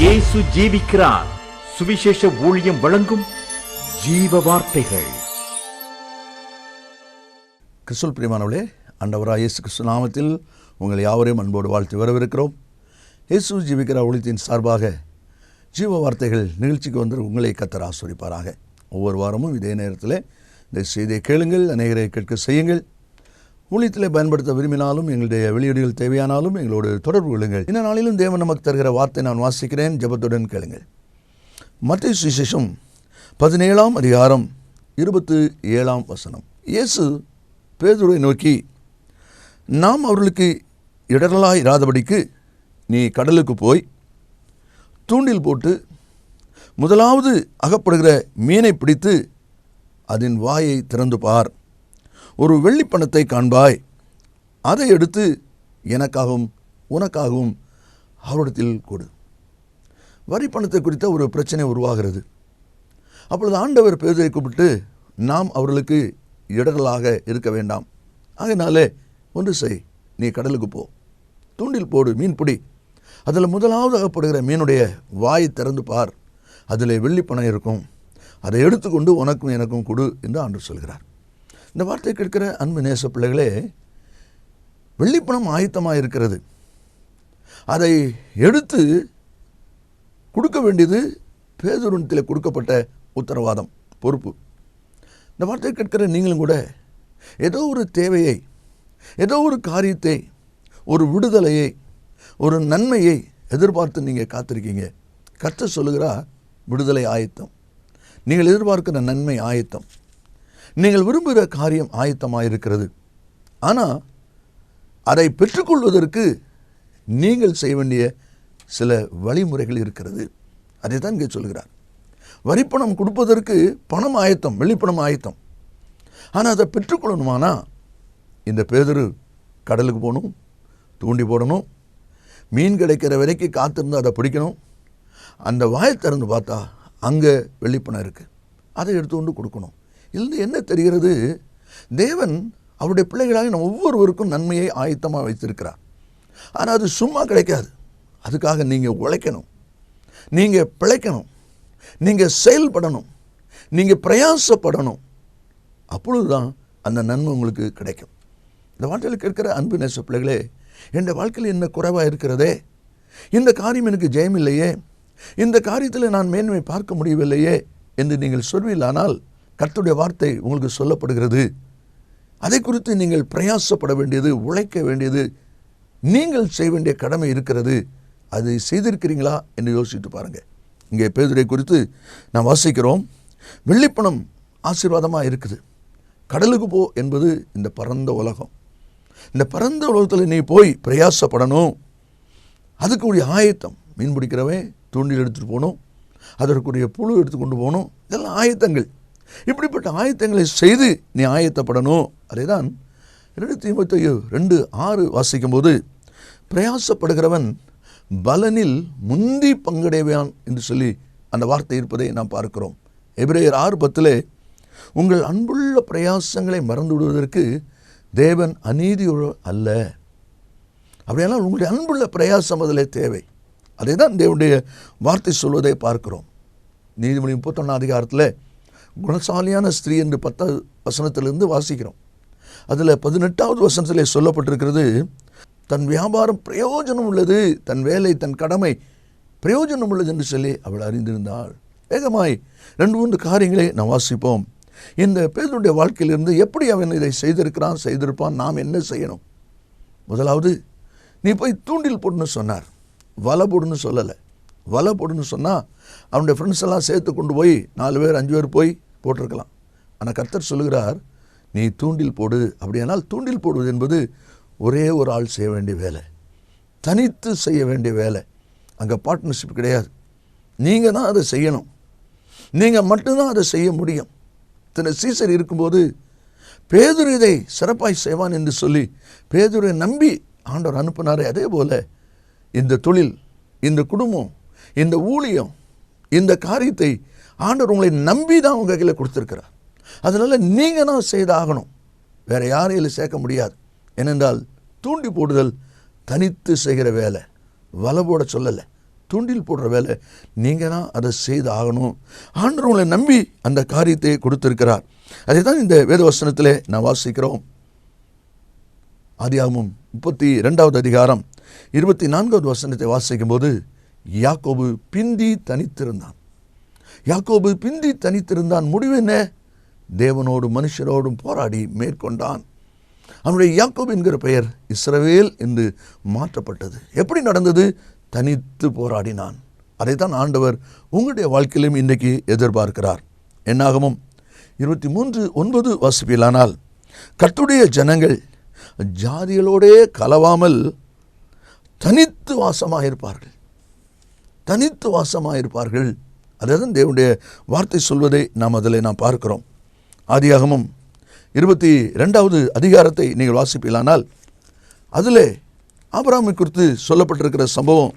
இயேசு ஜீவிக்கிறார். சுவிசேஷ ஊழியம் வழங்கும் ஜீவ வார்த்தைகள். கிறிஸ்துவுக்குள் பிரியமானவர்களே, ஆண்டவராகிய இயேசு கிறிஸ்து நாமத்தில் உங்கள் யாவரையும் அன்போடு வாழ்த்து வரவிருக்கிறோம். இயேசு ஜீவிக்கிறார் ஊழியத்தின் சார்பாக ஜீவ வார்த்தைகள் நிகழ்ச்சிக்கு வந்து உங்களை கர்த்தர் ஆசீர்வதிப்பாராக. ஒவ்வொரு வாரமும் இதே நேரத்தில் இந்த செய்தியை கேளுங்கள், அநேகரை கேட்க செய்யுங்கள். ஊழியத்தில் பயன்படுத்த விரும்பினாலும் எங்களுடைய வெளியீடுகள் தேவையானாலும் எங்களோடு தொடர்பு கொள்ளுங்கள். இந்த நாளிலும் தேவன் நமக்கு தருகிற வார்த்தை நான் வாசிக்கிறேன், ஜெபத்துடன் கேளுங்கள். மத்தேயு சுவிசேஷம் 17ஆம் அதிகாரம் 27ஆம் வசனம். இயேசு பேதுருவை நோக்கி, நாம் அவர்களுக்கு இடரலாய் இராதபடிக்கு நீ கடலுக்கு போய் தூண்டில் போட்டு முதலாவது அகப்படுகிற மீனை பிடித்து அதன் வாயை திறந்து பார். ஒரு வெள்ளிப்பணத்தை காண்பாய். அதை எடுத்து எனக்காகவும் உனக்காகவும் அவரிடத்தில் கொடு. வரிப்பணத்தை குறித்த ஒரு பிரச்சனை உருவாகிறது. அப்பொழுது ஆண்டவர் பேதுருவை கூப்பிட்டு, நாம் அவர்களுக்கு இடரலாக இருக்க வேண்டாம், அதனாலே ஒன்று செய், நீ கடலுக்கு போ, தூண்டில் போடு, மீன் பிடி, அதில் முதலாவது அகப்படுகிற மீனுடைய வாயை திறந்து பார், அதில் வெள்ளிப்பணம் இருக்கும், அதை எடுத்துக்கொண்டு உனக்கும் எனக்கும் கொடு என்று ஆண்டவர் சொல்கிறார். இந்த வார்த்தை கேட்கிற அன்பு நேச பிள்ளைகளே, வெள்ளிப்பணம் ஆயத்தமாக இருக்கிறது. அதை எடுத்து கொடுக்க வேண்டியது பேதுருவிடத்தில் கொடுக்கப்பட்ட உத்தரவாதம், பொறுப்பு. இந்த வார்த்தை கேட்கிற நீங்களும் கூட ஏதோ ஒரு தேவையை, ஏதோ ஒரு காரியத்தை, ஒரு விடுதலையை, ஒரு நன்மையை எதிர்பார்த்து நீங்கள் காத்திருக்கீங்க. கர்த்தர் சொல்லுகிறார், விடுதலை ஆயத்தம், நீங்கள் எதிர்பார்க்கிற நன்மை ஆயத்தம், நீங்கள் விரும்புகிற காரியம் ஆயத்தமாக இருக்கிறது. ஆனால் அதை பெற்றுக்கொள்வதற்கு நீங்கள் செய்ய வேண்டிய சில வழிமுறைகள் இருக்கிறது. அதை தான் இங்கே சொல்கிறார். வரிப்பணம் கொடுப்பதற்கு பணம் ஆயத்தம், வெள்ளிப்பணம் ஆயத்தம். ஆனால் அதை பெற்றுக்கொள்ளணுமானா இந்த பேதுரு கடலுக்கு போகணும், தூண்டி போடணும், மீன் கிடைக்கிற வரைக்கும் காத்திருந்து அதை பிடிக்கணும். அந்த வாயை திறந்து பார்த்தா அங்கே வெள்ளிப்பணம் இருக்குது, அதை எடுத்துக்கொண்டு கொடுக்கணும். இதில் என்ன தெரிகிறது? தேவன் அவருடைய பிள்ளைகளாக நம்ம ஒவ்வொருவருக்கும் நன்மையை ஆயத்தமாக வைத்திருக்கிறார். ஆனால் அது சும்மா கிடைக்காது. அதுக்காக நீங்கள் உழைக்கணும், நீங்கள் பிழைக்கணும், நீங்கள் செயல்படணும், நீங்கள் பிரயாசப்படணும். அப்பொழுது தான் அந்த நன்மை உங்களுக்கு கிடைக்கும். இந்த வாழ்க்கையில் கேட்கிற அன்பு நேச பிள்ளைகளே, என் வாழ்க்கையில் என்ன குறைவாக இருக்கிறதே, இந்த காரியம் எனக்கு ஜெயமில்லையே, இந்த காரியத்தில் நான் மேன்மை பார்க்க முடியவில்லையே என்று நீங்கள் சொல்வீர்களானால் கர்த்தருடைய வார்த்தை உங்களுக்கு சொல்லப்படுகிறது. அதை குறித்து நீங்கள் பிரயாசப்பட வேண்டியது, உழைக்க வேண்டியது, நீங்கள் செய்ய வேண்டிய கடமை இருக்கிறது. அதை செய்திருக்கிறீங்களா என்று யோசித்து பாருங்கள். இங்கே பேதுரை குறித்து நாம் வாசிக்கிறோம். வெள்ளிப்பணம் ஆசீர்வாதமாக இருக்குது. கடலுக்கு போ என்பது இந்த பரந்த உலகம். இந்த பரந்த உலகத்தில் நீ போய் பிரயாசப்படணும். அதுக்குரிய ஆயத்தம், மீன் பிடிக்கிறவன் தூண்டில் எடுத்துகிட்டு போகணும், அதற்குரிய புழு எடுத்துக்கொண்டு போகணும், இதெல்லாம் ஆயத்தங்கள். இப்படிப்பட்ட ஆயத்தங்களை செய்து நீ ஆயத்தப்படணும். அதை தான் 2 தீமோத்தேயு 2:6 வாசிக்கும்போது, பிரயாசப்படுகிறவன் பலனில் முந்தி பங்கடைவான் என்று சொல்லி அந்த வார்த்தை இருப்பதை நாம் பார்க்கிறோம். எபிரேயர் 6:10 உங்கள் அன்புள்ள பிரயாசங்களை மறந்து விடுவதற்கு தேவன் அநீதியுள்ள அல்ல. அப்படியானால் உங்களுடைய அன்புள்ள பிரயாசம் அதில் தேவை. அதை தான் தேவனுடைய வார்த்தை சொல்வதை பார்க்கிறோம். நீதிமொழி 31ஆம் அதிகாரத்தில் குணசாலியான ஸ்திரீ என்று 10வது வசனத்திலிருந்து வாசிக்கிறோம். அதில் 18வது வசனத்திலே சொல்லப்பட்டிருக்கிறது, தன் வியாபாரம் பிரயோஜனம் உள்ளது, தன் வேலை, தன் கடமை பிரயோஜனம் உள்ளது என்று சொல்லி அவள் அறிந்திருந்தாள். வேகமாய் 2-3 காரியங்களை நாம் வாசிப்போம். இந்த பேதுருடைய வாழ்க்கையிலிருந்து எப்படி அவன் இதை செய்திருப்பான், நாம் என்ன செய்யணும்? முதலாவது, நீ போய் தூண்டில் போடுன்னு சொன்னார், வலை போடுன்னு சொல்லலை. வலை போடுன்னு சொன்னால் அவனுடைய ஃப்ரெண்ட்ஸ் எல்லாம் சேர்த்து கொண்டு போய் 4 பேர் 5 பேர் போய் போட்டிருக்கலாம். ஆனால் கர்த்தர் சொல்லுகிறார், நீ தூண்டில் போடு. அப்படியானால் தூண்டில் போடுவது என்பது ஒரே ஒரு ஆள் செய்ய வேண்டிய வேலை, தனித்து செய்ய வேண்டிய வேலை. அங்கே பார்ட்னர்ஷிப் கிடையாது. நீங்கள் தான் அதை செய்யணும், நீங்கள் மட்டும்தான் அதை செய்ய முடியும். சீசர் இருக்கும்போது பேதுரு இதை சிறப்பாய் செய்வான் என்று சொல்லி பேதுரை நம்பி ஆண்டவர் அனுப்பினாரே, அதே போல் இந்த தொழில், இந்த குடும்பம், இந்த ஊழியம், இந்த காரியத்தை ஆண்டவர் உங்களை நம்பி தான் உங்கள் கையில் கொடுத்துருக்கிறார். அதனால் நீங்கள் தான் செய்தாகணும், வேறு யாரையும் சேர்க்க முடியாது. ஏனென்றால் தூண்டி போடுதல் தனித்து செய்கிற வேலை, வலை போட சொல்லலை, தூண்டில் போடுற வேலை. நீங்கள் தான் அதை செய்து ஆகணும். ஆண்டவர் உங்களை நம்பி அந்த காரியத்தை கொடுத்திருக்கிறார். அதை தான் இந்த வேத வசனத்திலே நான் வாசிக்கிறோம். ஆதியாகமம் 32வது அதிகாரம் 24வது வசனத்தை வாசிக்கும் போது, யாக்கோபு பிந்தி தனித்திருந்தான். யாக்கோபு பிந்தி தனித்திருந்தான். முடிவு என்ன? தேவனோடும் மனுஷரோடும் போராடி மேற்கொண்டான். அவனுடைய யாக்கோபு என்கிற பெயர் இஸ்ரவேல் என்று மாற்றப்பட்டது. எப்படி நடந்தது? தனித்து போராடினான். அதைத்தான் ஆண்டவர் உங்களுடைய வாழ்க்கையிலும் இன்றைக்கு எதிர்பார்க்கிறார். என்னாகமம் 23:9 வாசிப்பிலானால், கர்த்தருடைய ஜனங்கள் ஜாதிகளோடே கலவாமல் தனித்து வாசமாயிருப்பார்கள். தனித்து வாசமாயிருப்பார்கள். அதுதான் தேவனுடைய வார்த்தை சொல்வதை நாம் பார்க்கிறோம். ஆதியாகமம் 22வது அதிகாரத்தை நீங்கள் வாசிப்பீர்களானால், அதில் ஆபிரகாமை குறித்து சொல்லப்பட்டிருக்கிற சம்பவம்,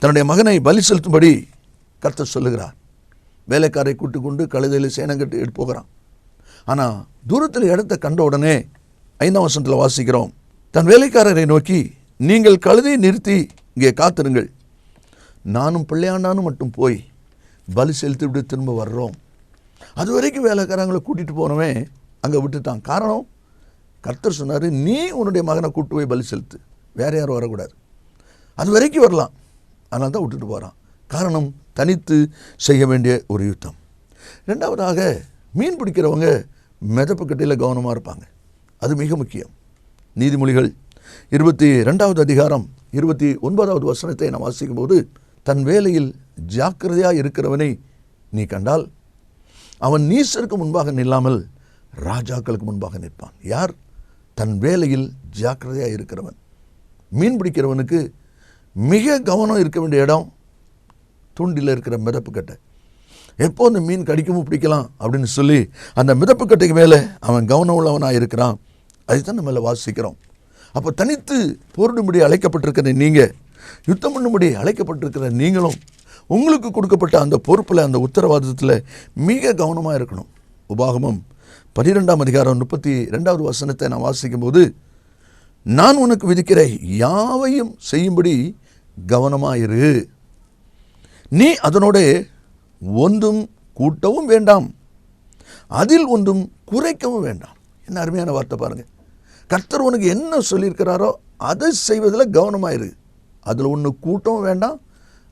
தன்னுடைய மகனை பலி செலுத்தும்படி கர்த்தர் சொல்லுகிறார். வேலைக்காரை கூட்டு கொண்டு கழுதையில் சேனங்கட்டி எடுத்து போகிறான். ஆனால் தூரத்தில் இடத்தை கண்ட உடனே 5ஆம் வசனத்தில் வாசிக்கிறோம், தன் வேலைக்காரரை நோக்கி, நீங்கள் கழுதையை நிறுத்தி இங்கே காத்திருங்கள், நானும் பிள்ளையாண்டானும் மட்டும் போய் பலி செலுத்தி விட்டு திரும்ப வர்றோம். அது வரைக்கும் வேலைக்காரங்களை கூட்டிகிட்டு போனவன் அங்கே விட்டுட்டான். காரணம், கர்த்தர் சொன்னார், நீ உன்னுடைய மகனை கூட்டு போய் பலி செலுத்து, வேறு யாரும் வரக்கூடாது. அது வரைக்கும் வரலாம், அதனால தான் விட்டுட்டு போகிறான். காரணம், தனித்து செய்ய வேண்டிய ஒரு யுத்தம். ரெண்டாவதாக, மீன் பிடிக்கிறவங்க மிதப்பு கட்டையில் கவனமாக இருப்பாங்க. அது மிக முக்கியம். நீதிமொழிகள் 22வது அதிகாரம் 29வது வசனத்தை நான் வாசிக்கும் போது, தன் வேலையில் ஜாக்கிரதையாக இருக்கிறவனை நீ கண்டால் அவன் நீசருக்கு முன்பாக நில்லாமல் ராஜாக்களுக்கு முன்பாக நிற்பான். யார்? தன் வேலையில் ஜாக்கிரதையாக இருக்கிறவன். மீன் பிடிக்கிறவனுக்கு மிக கவனம் இருக்க வேண்டிய இடம் தூண்டில் இருக்கிற மிதப்பு கட்டை. எப்போ அந்த மீன் கடிக்கவும் பிடிக்கலாம் அப்படின்னு சொல்லி அந்த மிதப்பு கட்டைக்கு மேலே அவன் கவனம் உள்ளவனாக இருக்கிறான். அதுதான் நம்ம வாசிக்கிறோம். அப்போ தனித்து போரிடும்படி அழைக்கப்பட்டிருக்கிற நீங்கள், யுத்தம் பண்ணும்படி அழைக்கப்பட்டிருக்கிற நீங்களும் உங்களுக்கு கொடுக்கப்பட்ட அந்த பொறுப்பில், அந்த உத்தரவாதத்தில் மிக கவனமாக இருக்கணும். உபாகமம் 12ஆம் அதிகாரம் 32வது வசனத்தை நான் வாசிக்கும் போது, நான் உனக்கு விதிக்கிற யாவையும் செய்யும்படி கவனமாயிரு, நீ அதனோட ஒன்றும் கூட்டவும் வேண்டாம், அதில் ஒன்றும் குறைக்கவும் வேண்டாம். என்ன அருமையான வார்த்தை பாருங்கள். கர்த்தர் உனக்கு என்ன சொல்லியிருக்கிறாரோ அதை செய்வதில் கவனமாயிரு. அதில் ஒன்று கூட்டவும் வேண்டாம்,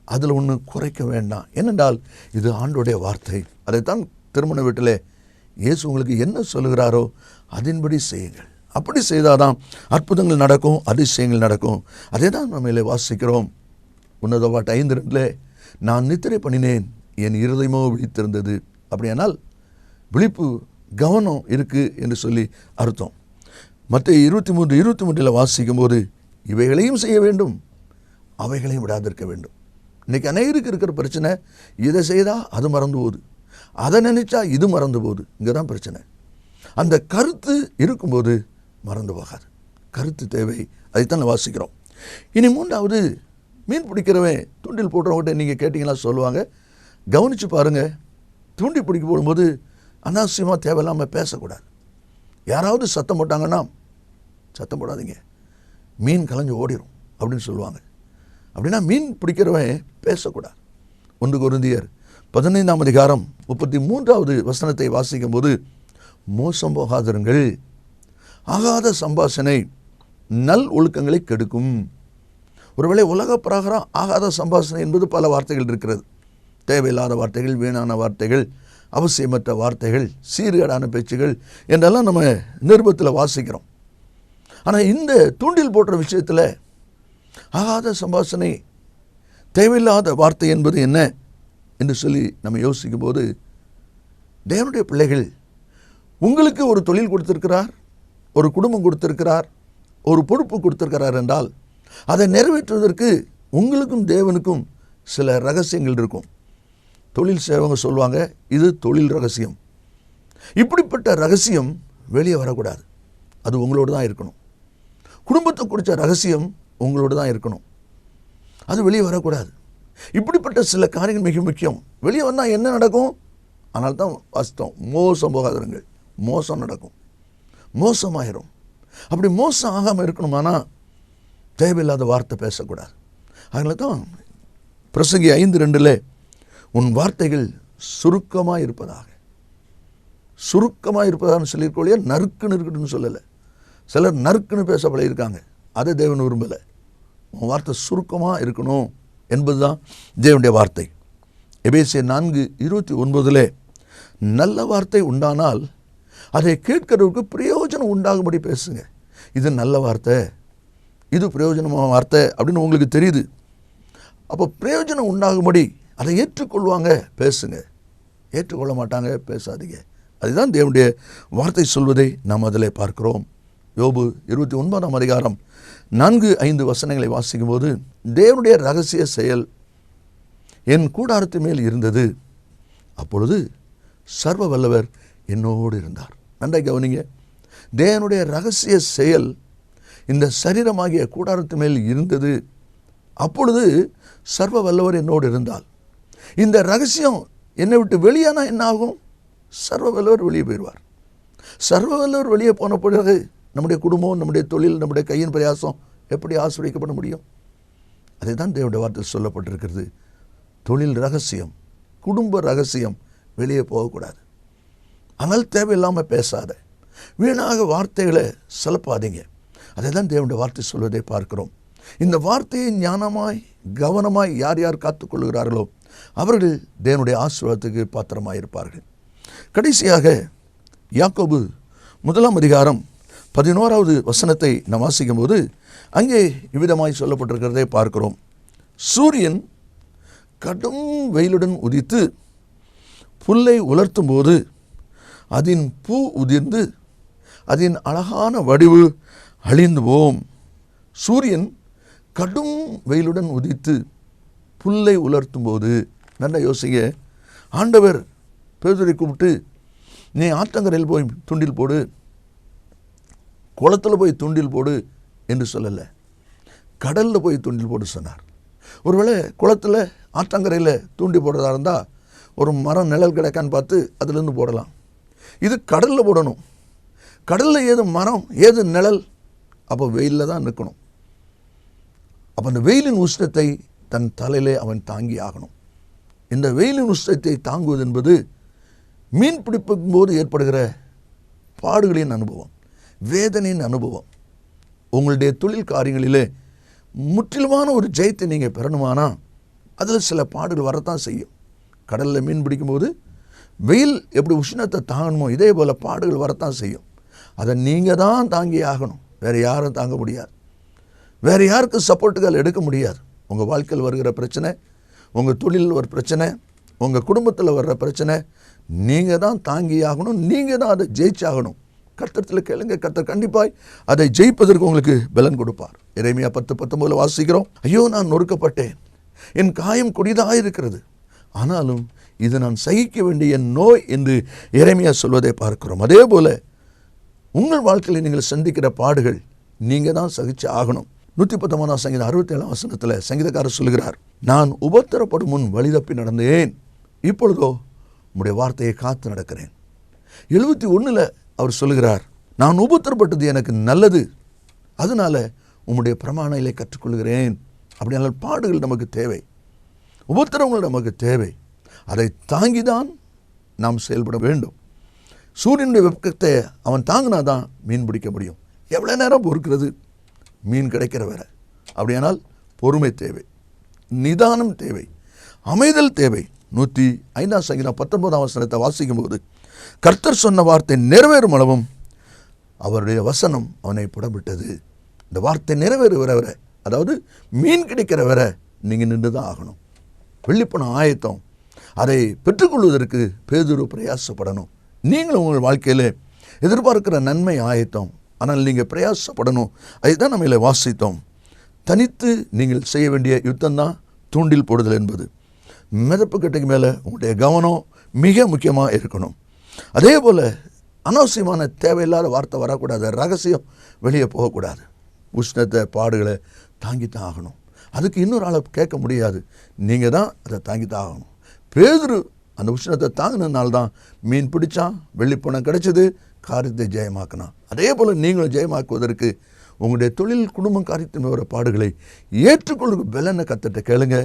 அதில் ஒன்று குறைக்க வேண்டாம். ஏனென்றால் இது ஆண்டோடைய வார்த்தை. அதைத்தான் திருமண வீட்டில் இயேசு உங்களுக்கு என்ன சொல்லுகிறாரோ அதன்படி செய்யுங்கள். அப்படி செய்தால் தான் அற்புதங்கள் நடக்கும், அதிசயங்கள் நடக்கும். அதே தான் நம்ம வாசிக்கிறோம். உன்னத பாட்டு 5:2, நான் நித்திரை பண்ணினேன், என் இருதயமோ விழித்திருந்தது. அப்படியானால் விழிப்பு, கவனம் இருக்குது என்று சொல்லி அர்த்தம். மற்ற 23:23 வாசிக்கும் போது, இவைகளையும் செய்ய வேண்டும், அவைகளையும் விடாதிருக்க வேண்டும். இன்றைக்கி அநேகருக்கு இருக்கிற பிரச்சனை, இதை செய்தால் அது மறந்து போகுது, அதை நினைச்சா இது மறந்து போகுது. இங்கே தான் பிரச்சனை. அந்த கருத்து இருக்கும்போது மறந்து போகாது. கருத்து தேவை. அதைத்தான் வாசிக்கிறோம். இனி 3வது, மீன் பிடிக்கிறவன் தூண்டில் போடுறவங்ககிட்ட நீங்கள் கேட்டிங்களா சொல்லுவாங்க. கவனித்து பாருங்கள். தூண்டி பிடிக்க போடும்போது அனாவசியமாக தேவையில்லாமல் பேசக்கூடாது. யாராவது சத்தம் போட்டாங்கன்னா சத்தம் போடாதீங்க, மீன் கலைஞ்சு ஓடிடும் அப்படின்னு சொல்லுவாங்க. அப்படின்னா மீன் பிடிக்கிறவன் பேசக்கூடாது. 1 கொரிந்தியர் 15ஆம் அதிகாரம் 33வது வசனத்தை வாசிக்கும் போது, மோசம் போகாதிருங்கள், ஆகாத சம்பாஷணை நல் ஒழுக்கங்களை கெடுக்கும். ஒருவேளை உலக பிரகாரம் ஆகாத சம்பாஷணை என்பது பல வார்த்தைகள் இருக்கிறது. தேவையில்லாத வார்த்தைகள், வீணான வார்த்தைகள், அவசியமற்ற வார்த்தைகள், சீர்கேடான பேச்சுகள் என்றெல்லாம் நம்ம நிருபத்தில் வாசிக்கிறோம். ஆனால் இந்த தூண்டில் போடுற விஷயத்தில் ஆகாத சம்பாஷணை, தேவையில்லாத வார்த்தை என்பது என்ன என்று சொல்லி நம்ம யோசிக்கும் போது, தேவனுடைய பிள்ளைகள், உங்களுக்கு ஒரு தொழில் கொடுத்திருக்கிறார், ஒரு குடும்பம் கொடுத்திருக்கிறார், ஒரு பொறுப்பு கொடுத்திருக்கிறார் என்றால் அதை நிறைவேற்றுவதற்கு உங்களுக்கும் தேவனுக்கும் சில ரகசியங்கள் இருக்கும். தொழில் செய்வங்க சொல்லுவாங்க, இது தொழில் ரகசியம். இப்படிப்பட்ட ரகசியம் வெளியே வரக்கூடாது. அது உங்களோடு தான் இருக்கணும். குடும்பத்தை குறித்த ரகசியம் உங்களோடு தான் இருக்கணும். அது வெளியே வரக்கூடாது. இப்படிப்பட்ட சில காரியங்கள் மிக முக்கியம். வெளியே வந்தால் என்ன நடக்கும்? ஆனால் தான் வாஸ்தவம், மோசம் போகாதிருங்கள். மோசம் நடக்கும், மோசமாயிரும். அப்படி மோசம் ஆகாமல் இருக்கணுமானா தேவையில்லாத வார்த்தை பேசக்கூடாது. அதனால தான் பிரசங்கி 5:2 உன் வார்த்தைகள் சுருக்கமாக இருப்பதாக. சுருக்கமாக இருப்பதான்னு சொல்லியிருக்கோழியா, நறுக்குன்னு இருக்கட்டும்னு சொல்லலை. சிலர் நறுக்குன்னு பேச பழகிருக்காங்க. அதை தேவன் விரும்பலை. உன் வார்த்தை சுருக்கமாக இருக்கணும் என்பது தான் தேவனுடைய வார்த்தை. எபேசியர் 4:29 நல்ல வார்த்தை உண்டானால் அதை கேட்கிறவருக்கு பிரயோஜனம் உண்டாகும்படி பேசுங்க. இது நல்ல வார்த்தை, இது பிரயோஜனமான வார்த்தை அப்படின்னு உங்களுக்கு தெரியுது. அப்போ பிரயோஜனம் உண்டாகும்படி அதை ஏற்றுக்கொள்வாங்க, பேசுங்க. ஏற்றுக்கொள்ள மாட்டாங்க, பேசாதீங்க. அதுதான் தேவனுடைய வார்த்தை சொல்வதை நாம் அதில் பார்க்கிறோம். யோபு 29ஆம் அதிகாரம் 4-5 வசனங்களை வாசிக்கும் போது, தேவனுடைய ரகசிய செயல் என் கூடாரத்து மேல் இருந்தது, அப்பொழுது சர்வ வல்லவர் என்னோடு இருந்தார். நன்றாக கவனிங்க. தேவனுடைய ரகசிய செயல் இந்த சரீரமாகிய கூடாரத்து மேல் இருந்தது, அப்பொழுது சர்வ வல்லவர் என்னோடு இருந்தால். இந்த ரகசியம் என்னை விட்டு வெளியானா என்ன ஆகும்? சர்வ வல்லவர் வெளியே போயிடுவார். சர்வ வல்லவர் வெளியே போன பிறகு நம்முடைய குடும்பம், நம்முடைய தொழில், நம்முடைய கையின் பிரயாசம் எப்படி ஆசீர்வதிக்கப்பட முடியும்? அதை தான் தேவனுடைய வார்த்தையில் சொல்லப்பட்டிருக்கிறது. தொழில் ரகசியம், குடும்ப ரகசியம் வெளியே போகக்கூடாது. ஆனால் தேவையில்லாமல் பேசாத, வீணாக வார்த்தைகளை செலப்பாதீங்க. அதை தான் தேவனுடைய வார்த்தை சொல்வதை பார்க்கிறோம். இந்த வார்த்தையை ஞானமாய் கவனமாய் யார் யார் காத்துக்கொள்கிறார்களோ அவர்கள் தேவனுடைய ஆசீர்வாதத்துக்கு பாத்திரமாயிருப்பார்கள். கடைசியாக யாக்கோபு 1ஆம் அதிகாரம் 11வது வசனத்தை நாம் வாசிக்கும் போது அங்கே இவ்விதமாய் சொல்லப்பட்டிருக்கிறதை பார்க்கிறோம். சூரியன் கடும் வெயிலுடன் உதித்து புல்லை உலர்த்தும் போது அதன் பூ உதிர்ந்து அதன் அழகான வடிவு அழிந்து போம். சூரியன் கடும் வெயிலுடன் உதித்து புல்லை உலர்த்தும் போது, நல்லா யோசிங்க, ஆண்டவர் பேதுரை கூப்பிட்டு நீ ஆற்றங்கரையில் போய் துண்டில் போடு, குளத்தில் போய் துண்டில் போடு என்று சொல்லலை, கடலில் போய் துண்டில் போடு சொன்னார். ஒருவேளை குளத்தில் ஆற்றங்கரையில் தூண்டி போடுறதா இருந்தால் ஒரு மரம் நிழல் கிடைக்கான்னு பார்த்து அதுலேருந்து போடலாம். இது கடலில் போடணும். கடலில் ஏது மரம், ஏது நிழல்? அப்போ வெயிலில் தான் நிற்கணும். அப்போ அந்த வெயிலின் உஷ்ணத்தை தன் தலையிலே அவன் தாங்கி ஆகணும். இந்த வெயிலின் உஷ்ணத்தை தாங்குவது என்பது மீன் பிடிக்கும் போது ஏற்படுகிற பாடுகளின் அனுபவம், வேதனையின் அனுபவம். உங்களுடைய தொழில் காரியங்களிலே முற்றிலுமான ஒரு ஜெயத்தை நீங்கள் பெறணுமானா அதில் சில பாடுகள் வரத்தான் செய்யும். கடலில் மீன் பிடிக்கும்போது வெயில் எப்படி உஷ்ணத்தை தாங்கணுமோ இதே போல் பாடுகள் வரத்தான் செய்யும். அதை நீங்கள் தான் தாங்கி ஆகணும். வேறு யாரும் தாங்க முடியாது. வேறு யாருக்கு சப்போர்ட்டுகள் எடுக்க முடியாது. உங்கள் வாழ்க்கையில் வருகிற பிரச்சனை, உங்கள் தொழிலில் ஒரு பிரச்சனை, உங்கள் குடும்பத்தில் வர்ற பிரச்சனை நீங்கள் தான் தாங்கி ஆகணும். நீங்கள் தான் அதை ஜெயிச்சாகணும். கர்த்தத்தில் கேளுங்க, கர்த்தர் கண்டிப்பாய் அதை ஜெயிப்பதற்கு உங்களுக்கு பலன் கொடுப்பார். எரேமியா 10:19 வாசிக்கிறோம், ஐயோ நான் நொறுக்கப்பட்டேன், என் காயம் கொடிதாக இருக்கிறது, ஆனாலும் இது நான் சகிக்க வேண்டிய நோய் என்று எரேமியா சொல்வதை பார்க்கிறோம். அதே போல் உங்கள் வாழ்க்கையில் நீங்கள் சந்திக்கிற பாடுகள் நீங்கள் தான் சகிச்சு ஆகணும். 119ஆம் சங்கீதம் 67ஆம் வசனத்தில் சங்கீதக்காரர் சொல்கிறார், நான் உபத்திரப்படும் முன் வழிதப்பி நடந்தேன், இப்பொழுதோ உம்முடைய வார்த்தையை காத்து நடக்கிறேன். 71 அவர் சொல்கிறார், நான் உபத்திரப்பட்டது எனக்கு நல்லது, அதனால உம்முடைய பிரமாணங்களை கற்றுக்கொள்கிறேன். அப்படியானால் பாடுகள் நமக்கு தேவை, உபத்திரவங்கள் நமக்கு தேவை. அதை தாங்கிதான் நாம் செயல்பட வேண்டும். சூரியனுடைய வெப்பத்தை அவன் தாங்கினாதான் மீன் பிடிக்க முடியும். எவ்வளோ நேரம் பொறுக்கிறது? மீன் கிடைக்கிற வரை. அப்படியானால் பொறுமை தேவை, நிதானம் தேவை, அமைதல் தேவை. 105ஆம் சங்கீதம் 19ஆம் வசனத்தை வாசிக்கும் போது, கர்த்தர் சொன்ன வார்த்தை நிறைவேறும் அளவும் அவருடைய வசனம் அவனை புடமிட்டது. இந்த வார்த்தை நிறைவேறுகிற வரை, அதாவது மீன் கிடைக்கிற வரை நீங்கள் நின்று தான் ஆகணும். வெள்ளிப்பணம் ஆயத்தம், அதை பெற்றுக்கொள்வதற்கு பேதுரு பிரயாசப்படணும். நீங்களும் உங்கள் வாழ்க்கையில் எதிர்பார்க்கிற நன்மை ஆயத்தம், ஆனால் நீங்கள் பிரயாசப்படணும். அதுதான் நம்ம இதில் வாசித்தோம். தனித்து நீங்கள் செய்ய வேண்டிய யுத்தம்தான் தூண்டில் போடுதல் என்பது. மிதப்பு கட்டைக்கு மேலே உங்களுடைய கவனம் மிக முக்கியமாக இருக்கணும். அதே போல் அனாவசியமான தேவையில்லாத வார்த்தை வரக்கூடாது, ரகசியம் வெளியே போகக்கூடாது. உஷ்ணத்தை பாடுகளை தாங்கித்தான் ஆகணும். அதுக்கு இன்னொரு ஆளை கேட்க முடியாது, நீங்கள் தான் அதை தாங்கித்தான் ஆகணும். பேதுரு அந்த உஷ்ணத்தை தாங்கினதுனால்தான் மீன் பிடிச்சான், வெள்ளிப்பணம் கிடைச்சது, காரியத்தை ஜெயமாக்கினான். அதே போல் நீங்களும் ஜெயமாக்குவதற்கு உங்களுடைய தொழில், குடும்பம், காரியத்தின் வர பாடுகளை ஏற்றுக்கொள்ளுங்க. பலனை கர்த்தர்ட்ட கேளுங்க,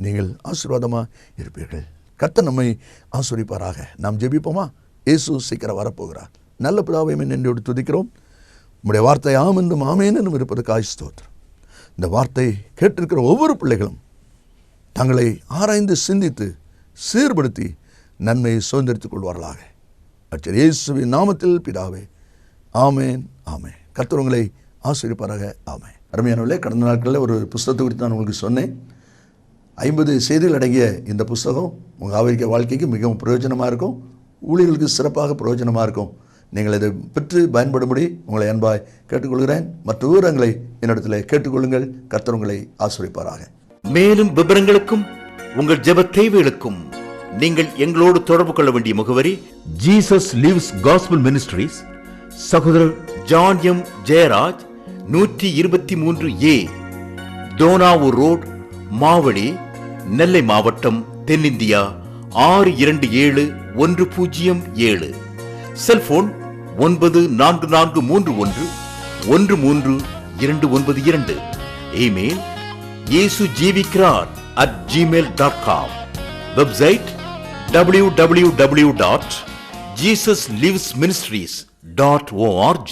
நீங்கள் ஆசீர்வாதமாக இருப்பீர்கள். கர்த்தர் நம்மை ஆசீர்வதிப்பாராக. நாம் ஜெபிப்போமா? இயேசு சீக்கிரம் வரப்போகிறார். நல்ல பிதாவே நன்றியோடு துதிக்கிறோம். உம்முடைய வார்த்தை ஆம் என்றும் ஆமேன் என்றும் இருப்பதற்காக ஸ்தோத்திரம். இந்த வார்த்தை கேட்டிருக்கிற ஒவ்வொரு பிள்ளைகளும் தங்களை ஆராய்ந்து சிந்தித்து சீர்படுத்தி நன்மையை சுதந்திரித்துக் கொள்வார்களாக. கர்த்தர் இயேசுவின் நாமத்தில் பிதாவே, ஆமேன் ஆமேன். கர்த்தர் உங்களை ஆசீர்வதிப்பாராக. ஆமேன். அருமையானவர்களே, கடந்த நாட்களில் ஒரு புஸ்தகத்தை குறித்து நான் உங்களுக்கு சொன்னேன். 50 செய்திகள் அடங்கிய இந்த புஸ்தகம் உங்கள் ஆவிக்குரிய வாழ்க்கைக்கு மிகவும் பிரயோஜனமாக இருக்கும். ஊழியர்களுக்கு சிறப்பாக பிரயோஜனமாக இருக்கும். நீங்கள் இதை பெற்று பயன்படும்படி உங்களை அன்பாய் கேட்டுக்கொள்கிறேன். மற்ற விவரங்களை என்னிடத்தில் கேட்டுக்கொள்ளுங்கள். கர்த்தர் உங்களை ஆசீர்வதிப்பாராக. மேலும் விவரங்களுக்கும் உங்கள் ஜெப தேவைகளுக்கும் நீங்கள் எங்களோடு தொடர்பு கொள்ள வேண்டிய முகவரி: ஜீசஸ் லிவ்ஸ் காஸ்பல் மினிஸ்ட்ரீஸ், சகோதரர் John M Jeyaraj, 123A Dohnavur road, Mavadi, Nellai மாவட்டம், தென்னிந்தியா 627107. Cellphone 9443113292. Email yesujivikaran@gmail.com. Website www.jesuslivesministries.org.